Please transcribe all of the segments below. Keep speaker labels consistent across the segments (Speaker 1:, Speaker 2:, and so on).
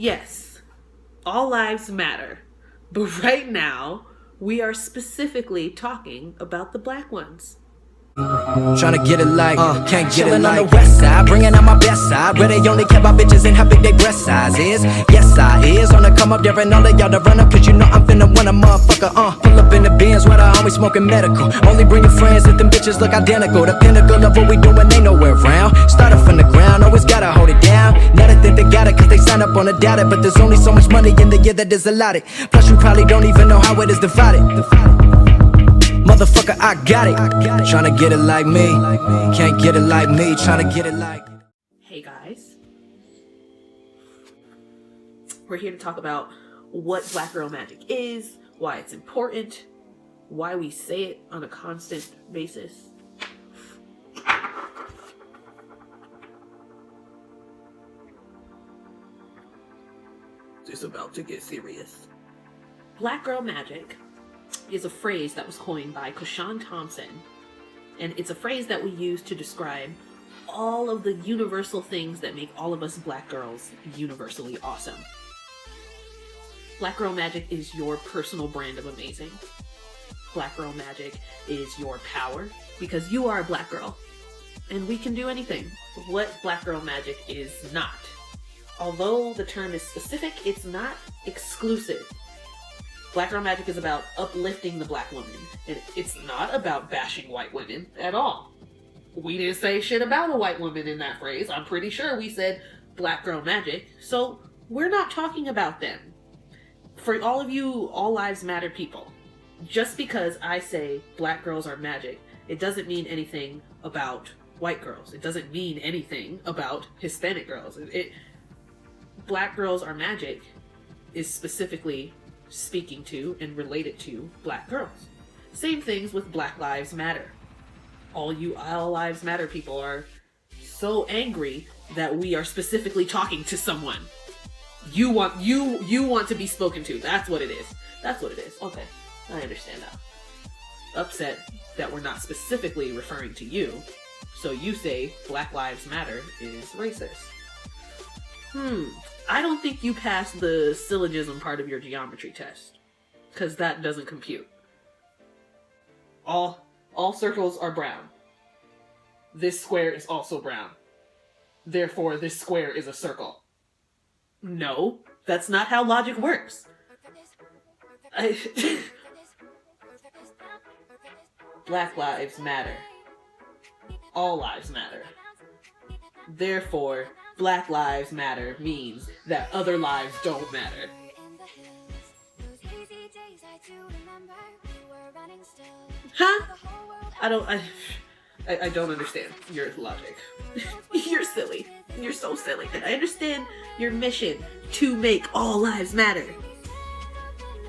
Speaker 1: Yes, all lives matter. But right now, we are specifically talking about the black ones.
Speaker 2: Tryna get it like, can't get it like on the west side, bringing out my best side, where they only care about bitches and how big they breast size is. Yes, I is on the come up there and all of y'all to run up, cause you know I'm finna win a motherfucker, pull up in the Benz where the homies smoking medical. Only bring your friends if them bitches look identical. The pinnacle of what we doing ain't nowhere around. Started from the ground, always gotta hold it down. Now they think they got it cause they signed up on a data, but there's only so much money in the year that is allotted. Plus you probably don't even know how it is divided. Motherfucker, I got it. Tryna get it like me. Can't get it like me. Tryna get it like.
Speaker 1: Hey guys. We're here to talk about what black girl magic is, why it's important, why we say it on a constant basis. It's about to get serious. Black girl magic is a phrase that was coined by Kushan Thompson, and it's a phrase that we use to describe all of the universal things that make all of us black girls universally awesome. Black girl magic is your personal brand of amazing. Black girl magic is your power, because you are a black girl, and we can do anything. What black girl magic is not. Although the term is specific, it's not exclusive. Black girl magic is about uplifting the black woman, and it's not about bashing white women at all. We didn't say shit about a white woman in that phrase. I'm pretty sure we said black girl magic, so we're not talking about them. For all of you all lives matter people, just because I say black girls are magic, it doesn't mean anything about white girls. It doesn't mean anything about Hispanic girls. Black girls are magic is specifically speaking to and related to black girls. Same things with Black Lives Matter. All lives matter people are so angry that we are specifically talking to someone. You want to be spoken to. That's what it is. That's what it is. Okay, I understand now. Upset that we're not specifically referring to you, so you say Black Lives Matter is racist. I don't think you passed the syllogism part of your geometry test, because that doesn't compute. All circles are brown. This square is also brown. Therefore, this square is a circle. No, that's not how logic works. Black lives matter. All lives matter. Therefore, Black Lives Matter means that other lives don't matter. Huh? I don't understand your logic. You're silly. You're so silly. I understand your mission to make all lives matter.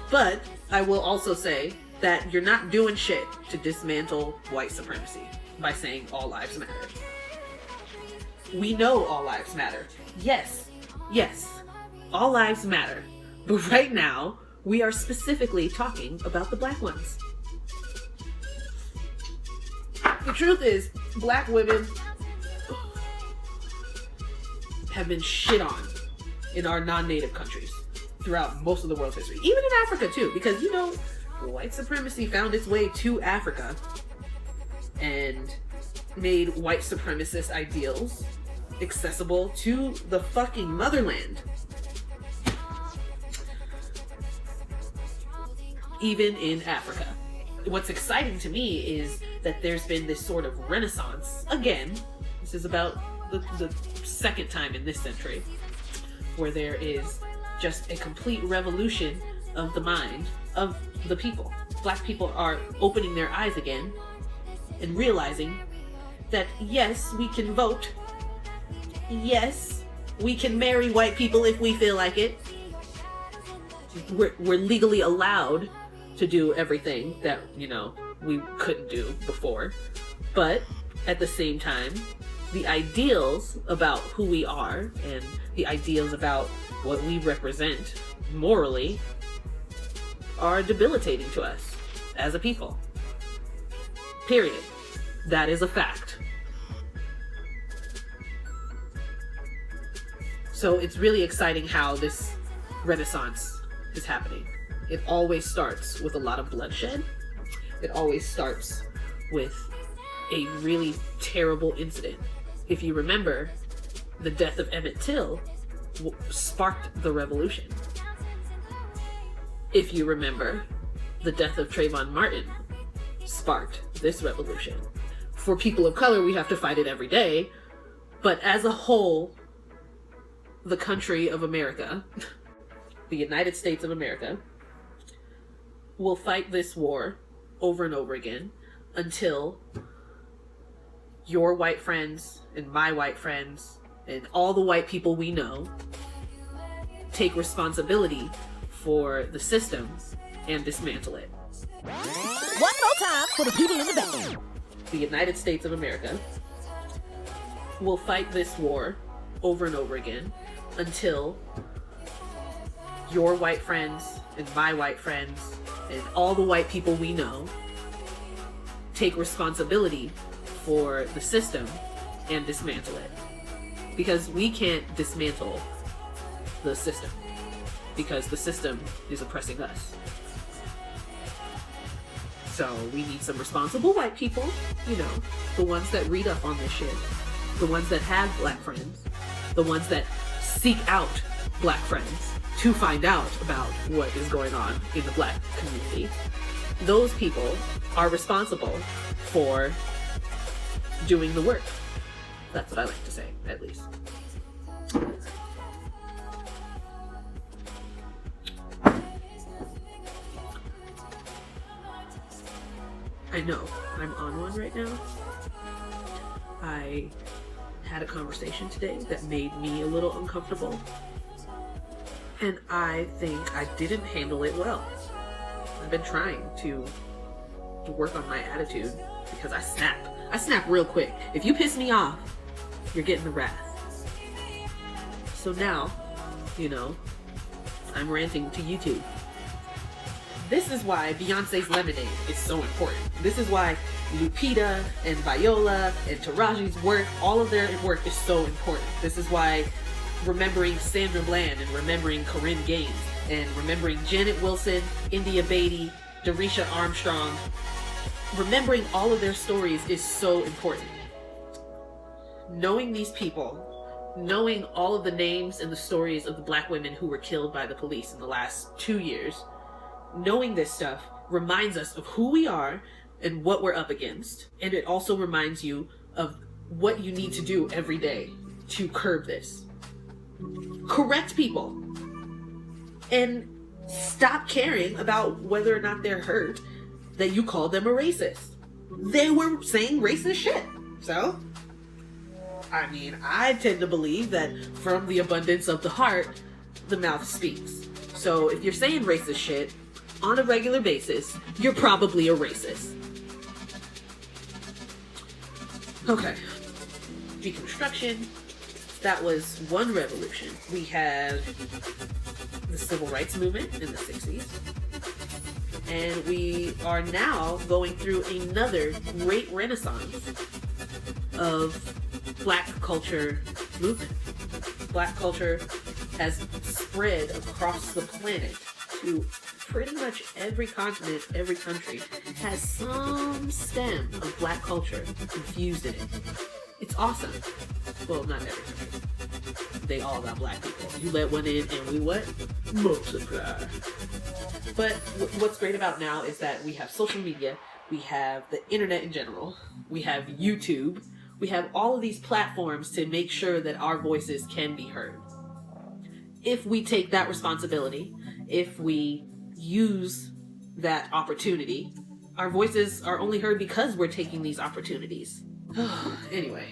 Speaker 1: But I will also say that you're not doing shit to dismantle white supremacy by saying all lives matter. We know all lives matter. Yes, all lives matter. But right now, we are specifically talking about the black ones. The truth is, black women have been shit on in our non-native countries throughout most of the world's history. Even in Africa too, because white supremacy found its way to Africa and made white supremacist ideals accessible to the fucking motherland. Even in Africa. What's exciting to me is that there's been this sort of renaissance, again, this is about the second time in this century, where there is just a complete revolution of the mind of the people. Black people are opening their eyes again and realizing that yes, we can vote. Yes, we can marry white people if we feel like it. We're legally allowed to do everything that, we couldn't do before. But at the same time, the ideals about who we are and the ideals about what we represent morally are debilitating to us as a people. Period. That is a fact. So it's really exciting how this renaissance is happening. It always starts with a lot of bloodshed. It always starts with a really terrible incident. If you remember, the death of Emmett Till sparked the revolution. If you remember, the death of Trayvon Martin sparked this revolution. For people of color, we have to fight it every day, but as a whole, the country of America, the United States of America, will fight this war over and over again until your white friends and my white friends and all the white people we know take responsibility for the system and dismantle it.
Speaker 3: One more time for the people in the back.
Speaker 1: The United States of America will fight this war over and over again until your white friends and my white friends and all the white people we know take responsibility for the system and dismantle it. Because we can't dismantle the system, because the system is oppressing us. So we need some responsible white people, you know, the ones that read up on this shit, the ones that have black friends, the ones that seek out black friends to find out about what is going on in the black community. Those people are responsible for doing the work. That's what I like to say, at least. I know, I'm on one right now. I had a conversation today that made me a little uncomfortable. And I think I didn't handle it well. I've been trying to work on my attitude because I snap. I snap real quick. If you piss me off, you're getting the wrath. So now, you know, I'm ranting to YouTube. This is why Beyonce's Lemonade is so important. This is why Lupita and Viola and Taraji's work, all of their work is so important. This is why remembering Sandra Bland and remembering Corinne Gaines and remembering Janet Wilson, India Beatty, Darisha Armstrong, remembering all of their stories is so important. Knowing these people, knowing all of the names and the stories of the black women who were killed by the police in the last 2 years, knowing this stuff reminds us of who we are and what we're up against. And it also reminds you of what you need to do every day to curb this. Correct people. And stop caring about whether or not they're hurt that you called them a racist. They were saying racist shit. So, I mean, I tend to believe that from the abundance of the heart, the mouth speaks. So if you're saying racist shit on a regular basis, you're probably a racist. Okay. Deconstruction. That was one revolution. We have the civil rights movement in the 60s. And we are now going through another great renaissance of black culture movement. Black culture has spread across the planet to pretty much every continent, every country has some stem of black culture infused in it. It's awesome. Well, not every country. They all got black people. You let one in and we what? Multiply. But what's great about now is that we have social media, we have the internet in general, we have YouTube, we have all of these platforms to make sure that our voices can be heard. If we take that responsibility, if we use that opportunity, our voices are only heard because we're taking these opportunities. Anyway,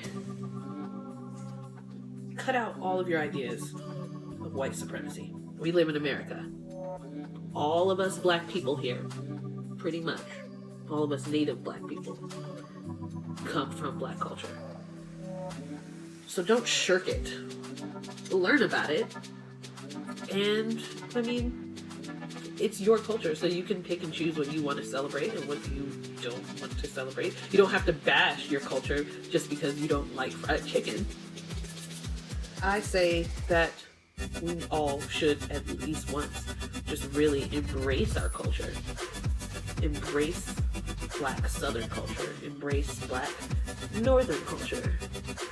Speaker 1: cut out all of your ideas of white supremacy. We live in America. All of us black people here, pretty much, all of us native black people, come from black culture. So don't shirk it. Learn about it. And, I mean, it's your culture, so you can pick and choose what you want to celebrate and what you don't want to celebrate. You don't have to bash your culture just because you don't like fried chicken. I say that we all should at least once just really embrace our culture. Embrace Black Southern culture. Embrace Black Northern culture.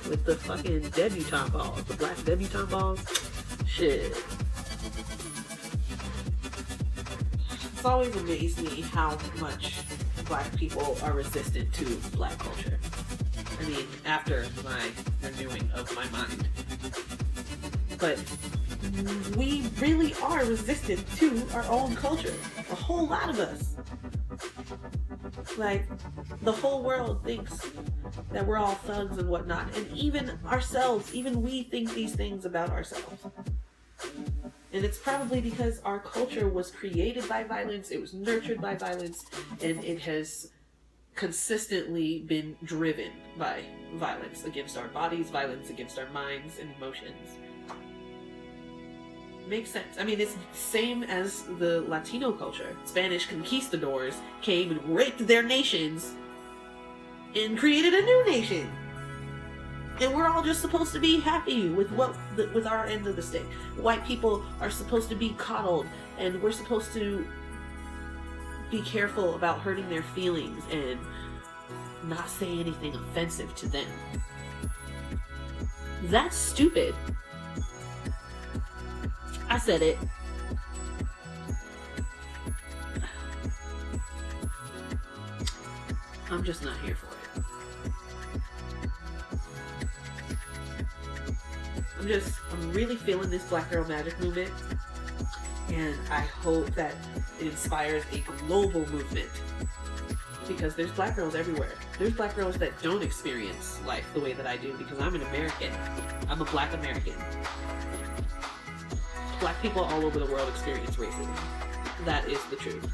Speaker 1: With the fucking debutante balls. The Black debutante balls. Shit. It's always amazed me how much Black people are resistant to Black culture. I mean, after my renewing of my mind. But we really are resistant to our own culture. A whole lot of us. Like, the whole world thinks that we're all thugs and whatnot. And even ourselves, even we think these things about ourselves. And it's probably because our culture was created by violence, it was nurtured by violence, and it has consistently been driven by violence against our bodies, violence against our minds and emotions. Makes sense. I mean, it's the same as the Latino culture. Spanish conquistadors came and raped their nations and created a new nation. And we're all just supposed to be happy with with our end of the stick. White people are supposed to be coddled, and we're supposed to be careful about hurting their feelings and not say anything offensive to them. That's stupid. I said it. I'm just not here for it. I'm really feeling this Black Girl Magic movement, and I hope that it inspires a global movement, because there's Black girls everywhere. There's Black girls that don't experience life the way that I do, because I'm an American. I'm a Black American. Black people all over the world experience racism. That is the truth.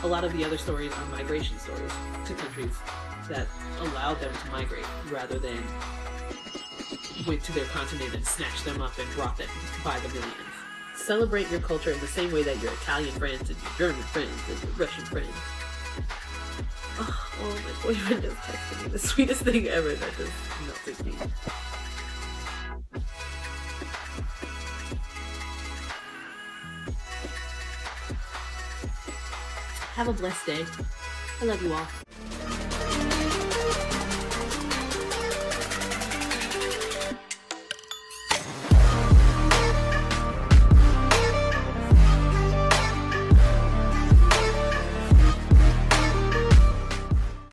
Speaker 1: A lot of the other stories are migration stories to countries that allowed them to migrate rather than went to their continent and snatched them up and brought them by the millions. Celebrate your culture in the same way that your Italian friends and your German friends and your Russian friends. Oh, my boyfriend just texted me the sweetest thing ever that just melted me. Have a blessed day. I love you all.